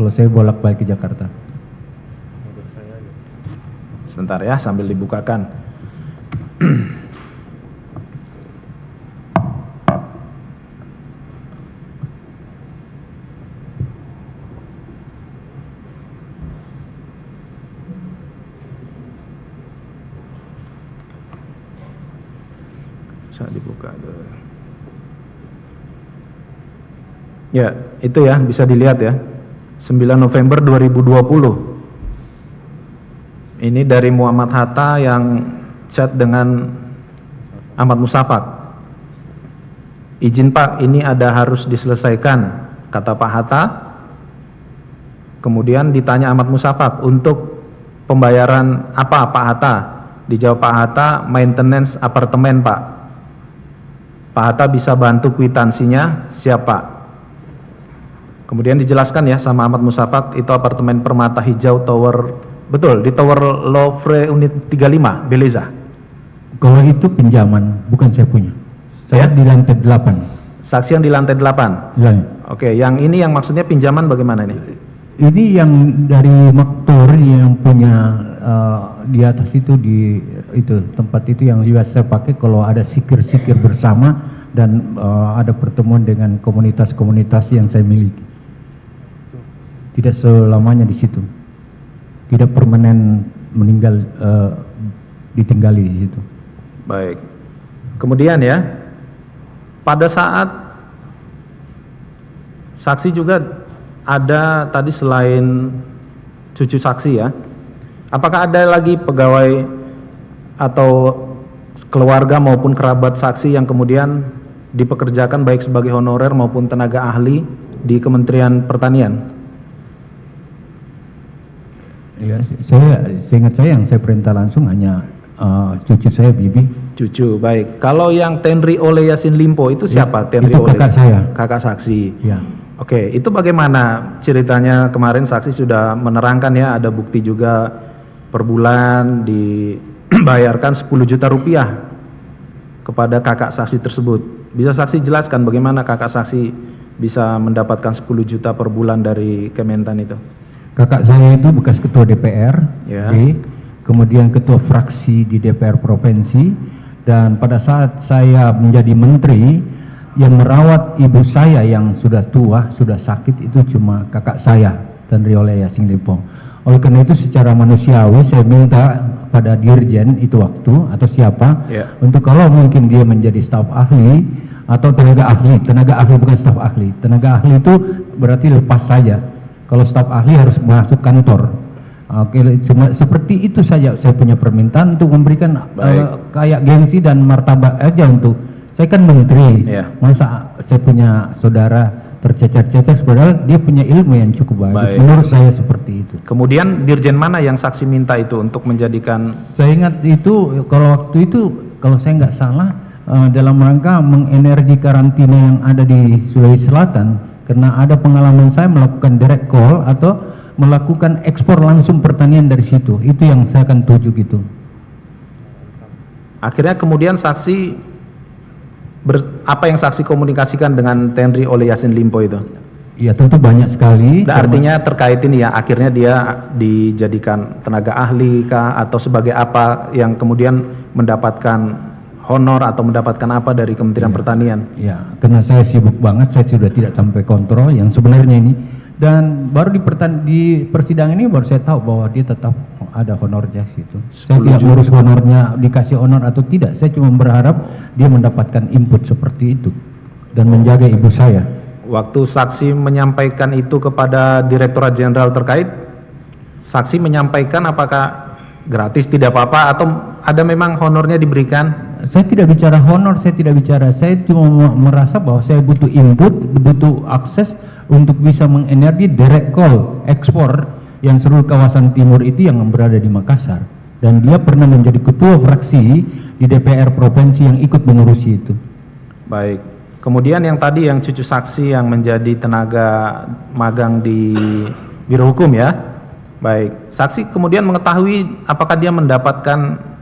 kalau saya bolak-balik ke Jakarta. Sebentar ya, sambil dibukakan. Bisa dibuka dulu. Ya, itu ya, bisa dilihat ya. 9 November 2020. Ini dari Muhammad Hatta yang chat dengan Ahmad Musafak. Izin Pak, ini ada harus diselesaikan, kata Pak Hatta. Kemudian ditanya Ahmad Musafak, untuk pembayaran apa Pak Hatta? Dijawab Pak Hatta, maintenance apartemen Pak. Pak Hatta bisa bantu kwitansinya, siap Pak. Kemudian dijelaskan ya sama Ahmad Musafak, itu apartemen Permata Hijau Tower. Betul, di Tower Louvre unit 35, Beleza. Kalau itu pinjaman, bukan saya punya. Saya Ya? di lantai 8. Saksi yang di lantai 8. Ya. Oke, yang ini yang maksudnya pinjaman bagaimana ini? Ini yang dari Maktur yang punya di atas itu, di itu tempat itu yang biasa saya pakai kalau ada sikir-sikir bersama dan ada pertemuan dengan komunitas-komunitas yang saya miliki. Tidak selamanya di situ. Tidak permanen meninggal, ditinggali di situ. Baik. Kemudian ya, pada saat saksi juga ada tadi selain cucu saksi ya, apakah ada lagi pegawai atau keluarga maupun kerabat saksi yang kemudian dipekerjakan baik sebagai honorer maupun tenaga ahli di Kementerian Pertanian? Ya, seingat saya yang saya perintah langsung hanya cucu saya, Bibi. Cucu, baik. Kalau yang Tenri Ole Yasin Limpo itu siapa? Tenri Itu Ole? kakak saya. Kakak saksi. Ya. Oke, itu bagaimana ceritanya? Kemarin saksi sudah menerangkan ya, ada bukti juga per bulan dibayarkan 10 juta rupiah kepada kakak saksi tersebut. Bisa saksi jelaskan bagaimana kakak saksi bisa mendapatkan 10 juta per bulan dari Kementan itu? Kakak saya itu bekas ketua DPR, Ya. kemudian ketua fraksi di DPR provinsi, dan pada saat saya menjadi menteri, yang merawat ibu saya yang sudah tua, sudah sakit itu cuma kakak saya, Tenri Ole Yasin Limpo. Oleh karena itu secara manusiawi saya minta pada dirjen itu waktu atau siapa, Ya. untuk kalau mungkin dia menjadi staf ahli atau tenaga ahli bukan staf ahli. Tenaga ahli itu berarti lepas saja. Kalau staf ahli harus masuk kantor. Oke, seperti itu saja saya punya permintaan untuk memberikan kayak gengsi dan martabat aja untuk saya kan menteri. Ya. Masa saya punya saudara tercecer-cecer padahal dia punya ilmu yang cukup bagus. Baik. Menurut saya seperti itu. Kemudian dirjen mana yang saksi minta itu untuk menjadikan? Saya ingat itu kalau waktu itu kalau saya nggak salah dalam rangka mengenergi karantina yang ada di Sulawesi Selatan. Karena ada pengalaman saya melakukan direct call atau melakukan ekspor langsung pertanian dari situ. Itu yang saya akan tuju gitu. Akhirnya kemudian saksi apa yang saksi komunikasikan dengan Tenri Ole Yasin Limpo itu? Ya tentu banyak sekali. Nah, artinya terkait ini ya, akhirnya dia dijadikan tenaga ahli kah atau sebagai apa yang kemudian mendapatkan honor atau mendapatkan apa dari Kementerian Pertanian? Ya, karena saya sibuk banget, saya sudah tidak sampai kontrol yang sebenarnya ini. Dan baru di persidangan ini baru saya tahu bahwa dia tetap ada honornya situ. Saya tidak ngurus honornya dikasih honor atau tidak. Saya cuma berharap dia mendapatkan input seperti itu dan menjaga ibu saya. Waktu saksi menyampaikan itu kepada Direktorat Jenderal terkait, saksi menyampaikan apakah gratis tidak apa-apa atau ada memang honornya diberikan? Saya tidak bicara honor, saya tidak bicara. Saya cuma merasa bahwa saya butuh input, butuh akses untuk bisa mengenergi direct call ekspor yang seluruh kawasan timur itu yang berada di Makassar. Dan dia pernah menjadi ketua fraksi di DPR provinsi yang ikut mengurusi itu. Baik. Kemudian yang tadi yang cucu saksi yang menjadi tenaga magang di Biro Hukum ya. Baik. Saksi kemudian mengetahui apakah dia mendapatkan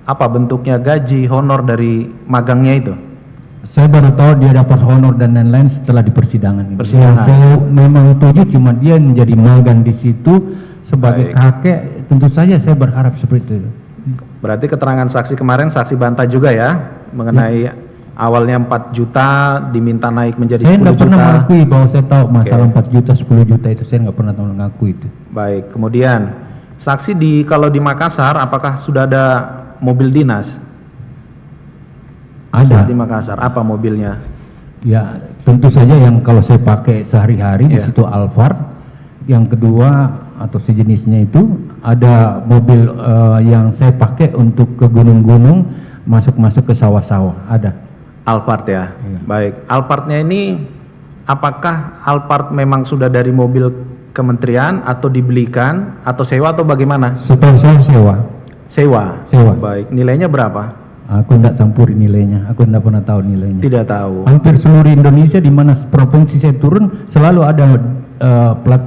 apa bentuknya gaji honor dari magangnya itu? Saya baru tahu dia dapat honor dan lain-lain setelah di persidangan. Persidangan. Saya memang setuju, cuma dia menjadi magang di situ sebagai kakek. Tentu saja saya berharap seperti itu. Berarti keterangan saksi kemarin saksi bantah juga ya mengenai awalnya 4 juta diminta naik menjadi Saya 10 tidak juta. pernah mengakui bahwa saya tahu masalah 4 juta, 10 juta itu saya nggak pernah tahu mengakui itu. Baik, kemudian saksi kalau di Makassar apakah sudah ada mobil dinas? Ada. Di Makassar apa mobilnya? Ya, tentu saja yang kalau saya pakai sehari-hari di Iya. situ Alphard. Yang kedua atau sejenisnya itu ada mobil yang saya pakai untuk ke gunung-gunung, masuk-masuk ke sawah-sawah, ada. Alphard ya. Iya. Baik, Alphardnya ini apakah Alphard memang sudah dari mobil kementerian atau dibelikan atau sewa atau bagaimana? Setahu saya sewa. Sewa. Sewa. Baik, nilainya berapa? Aku tidak campuri nilainya, aku tidak pernah tahu nilainya. Tidak tahu. Hampir seluruh Indonesia di mana provinsi saya turun selalu ada plat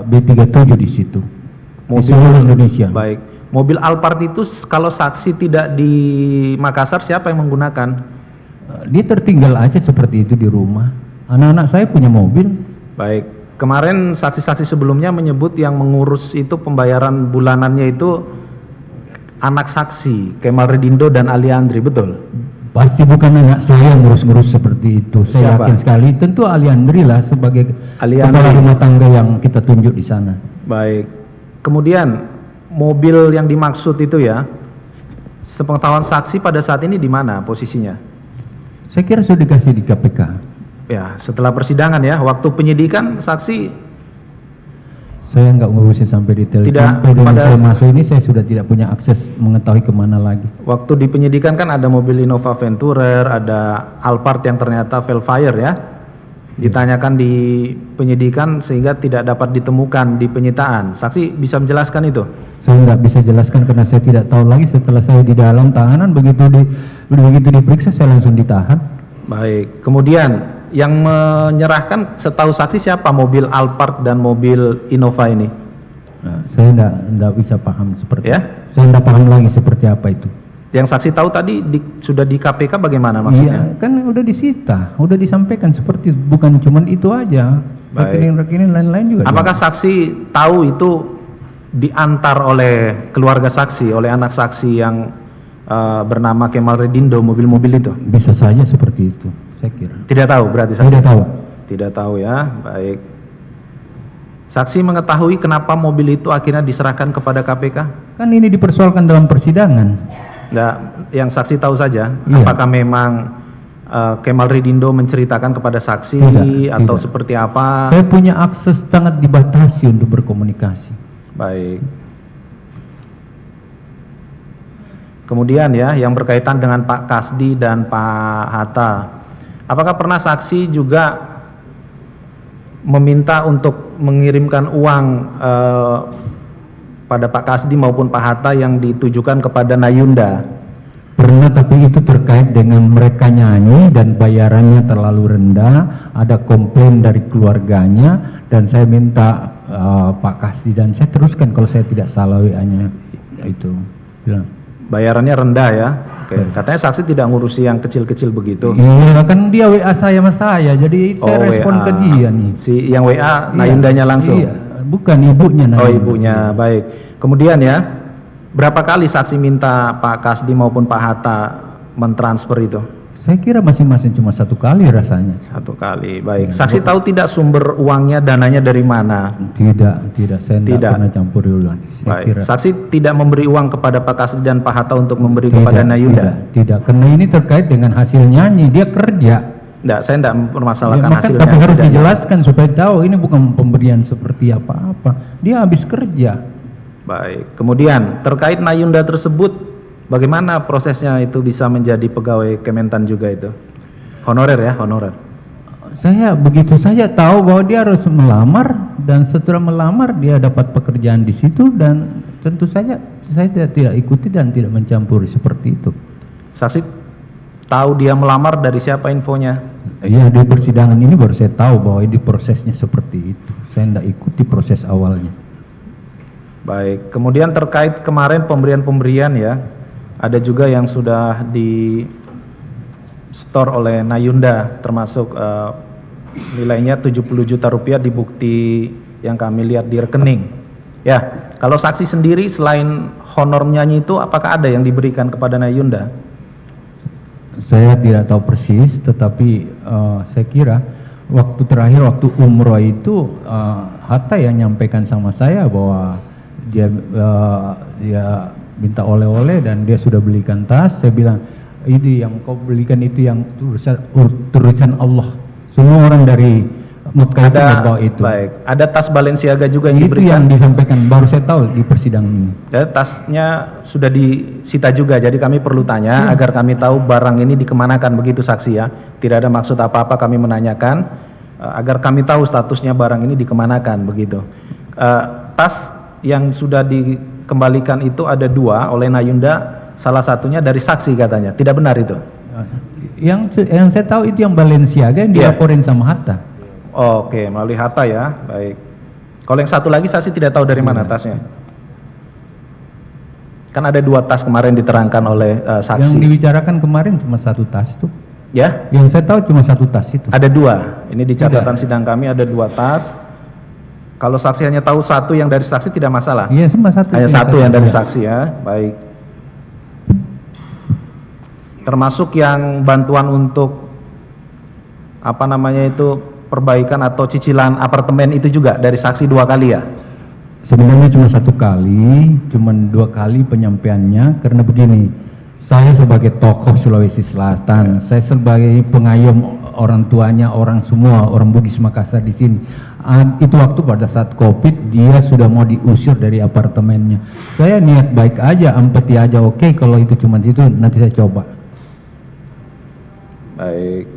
B37 di situ. Di seluruh Indonesia. Baik. Mobil Alphard itu kalau saksi tidak di Makassar siapa yang menggunakan? Dia tertinggal aja seperti itu di rumah. Anak-anak saya punya mobil. Baik. Kemarin saksi-saksi sebelumnya menyebut yang mengurus itu pembayaran bulanannya itu anak saksi Kemal Redindo dan Ali Andri, betul? Pasti bukan anak saya yang ngurus-ngurus seperti itu. Saya Siapa? yakin sekali. Tentu Ali Andri lah sebagai Ali kepala Andri. rumah tangga yang kita tunjuk di sana. Baik. Kemudian mobil yang dimaksud itu ya, sepengetahuan saksi pada saat ini di mana posisinya? Saya kira sudah dikasih di KPK. Ya, setelah persidangan ya, waktu penyidikan saksi Saya nggak ngurusin sampai detail. Tidak, Sampai dengan pada- saya masuk ini saya sudah tidak punya akses mengetahui kemana lagi. waktu di penyidikan kan ada mobil Innova Venturer, ada Alphard yang ternyata Velfire ya. Ditanyakan di penyidikan sehingga tidak dapat ditemukan di penyitaan. Saksi bisa menjelaskan itu? Saya nggak bisa jelaskan karena saya tidak tahu lagi setelah saya di dalam tahanan begitu diperiksa saya langsung ditahan. Baik. Kemudian yang menyerahkan setahu saksi siapa mobil Alphard dan mobil Innova ini? Nah, saya nggak bisa paham seperti Ya? Saya nggak paham lagi seperti apa itu. Yang saksi tahu tadi sudah di KPK bagaimana Iya, maksudnya? kan udah disita, udah disampaikan seperti itu. Bukan cuma itu aja, Baik. rekening-rekening lain-lain juga. Apakah saksi tahu itu diantar oleh keluarga saksi, oleh anak saksi yang bernama Kemal Redindo mobil-mobil itu? bisa saja seperti itu, saya kira. Tidak tahu berarti saksi? Saya tidak tahu. Tidak tahu ya, baik. Saksi mengetahui kenapa mobil itu akhirnya diserahkan kepada KPK? Kan ini dipersoalkan dalam persidangan. Nggak, yang saksi tahu saja. Iya. Apakah memang Kemal Redindo menceritakan kepada saksi atau Tidak. seperti apa? Saya punya akses sangat dibatasi untuk berkomunikasi. Baik. Kemudian ya, yang berkaitan dengan Pak Kasdi dan Pak Hatta. Apakah pernah saksi juga meminta untuk mengirimkan uang pada Pak Kasdi maupun Pak Hatta yang ditujukan kepada Nayunda? Pernah, tapi itu terkait dengan mereka nyanyi dan bayarannya terlalu rendah, ada komplain dari keluarganya dan saya minta Pak Kasdi dan saya teruskan kalau saya tidak salah WA-nya itu. Bilang, Bayarannya rendah ya. Oke. Katanya saksi tidak ngurusi yang kecil-kecil begitu. iya kan dia WA saya sama saya, jadi saya respon WA. ke dia nih. Si yang WA Nayundanya langsung. Iya, bukan ibunya. Oh, Nayunda. ibunya. Baik. Kemudian ya, berapa kali saksi minta Pak Kasdi maupun Pak Hatta mentransfer itu? Saya kira masing-masing cuma satu kali rasanya. Satu kali. Baik. Saksi tahu tidak sumber uangnya, dananya dari mana? Tidak, saya Tidak. tidak pernah campur ulang. Saya Baik. kira Saksi tidak memberi uang kepada Pak Kasdi dan Pak Hatta untuk memberi tidak, kepada Nayunda? tidak, karena ini terkait dengan hasil nyanyi, dia kerja. Tidak, saya tidak mempermasalahkan Ya, maka hasilnya. tapi harus kerjanya. dijelaskan supaya tahu ini bukan pemberian seperti apa-apa. Dia habis kerja. Baik. Kemudian terkait Nayunda tersebut, bagaimana prosesnya itu bisa menjadi pegawai Kementan juga itu? Honorer ya, honorer. Saya begitu saja tahu bahwa dia harus melamar dan setelah melamar dia dapat pekerjaan di situ dan tentu saja saya tidak ikuti dan tidak mencampuri seperti itu. Saksi tahu dia melamar dari siapa infonya? Iya, di persidangan ini baru saya tahu bahwa ini prosesnya seperti itu. Saya tidak ikuti proses awalnya. Baik. Kemudian terkait kemarin pemberian-pemberian ya, ada juga yang sudah store oleh Nayunda, termasuk nilainya 70 juta rupiah di bukti yang kami lihat di rekening. Ya, kalau saksi sendiri selain honor menyanyi itu, apakah ada yang diberikan kepada Nayunda? Saya tidak tahu persis, tetapi saya kira waktu terakhir waktu umroh itu Hatta yang nyampaikan sama saya bahwa dia minta oleh-oleh dan dia sudah belikan tas. Saya bilang, itu yang kau belikan itu yang tulisan Allah. Semua orang dari Mekah itu membawa itu. Baik, ada tas Balenciaga juga yang Itu diberikan. yang disampaikan, baru saya tahu di persidangan ini. Dan tasnya sudah disita juga, jadi kami perlu tanya agar kami tahu barang ini dikemanakan, begitu saksi ya. Tidak ada maksud apa-apa kami menanyakan, agar kami tahu statusnya barang ini dikemanakan, begitu. Tas yang sudah dikembalikan itu ada 2 oleh Nayunda, salah satunya dari saksi katanya, tidak benar itu? Yang saya tahu itu yang Balenciaga yang dilaporin sama Hatta. Oke, melalui Hatta ya, baik. Kalau yang satu lagi saksi tidak tahu dari mana tasnya? Kan ada 2 tas kemarin diterangkan oleh saksi. Yang dibicarakan kemarin cuma 1 tas itu. Ya? Yang saya tahu cuma 1 tas itu. Ada 2. Ini di catatan sidang kami ada 2 tas. Kalau saksi hanya tahu 1 yang dari saksi tidak masalah. Iya, cuma 1. Hanya 1 yang dari saksi ya, baik. Termasuk yang bantuan untuk apa namanya itu, perbaikan atau cicilan apartemen itu juga dari saksi 2 kali ya? Sebenarnya cuma 1 kali, cuma 2 kali penyampaiannya, karena begini, saya sebagai tokoh Sulawesi Selatan, saya sebagai pengayom orang tuanya, orang semua, orang Bugis Makassar di sini. Itu waktu pada saat COVID dia sudah mau diusir dari apartemennya. Saya niat baik aja, empati aja, oke, kalau itu cuma itu nanti saya coba. Baik.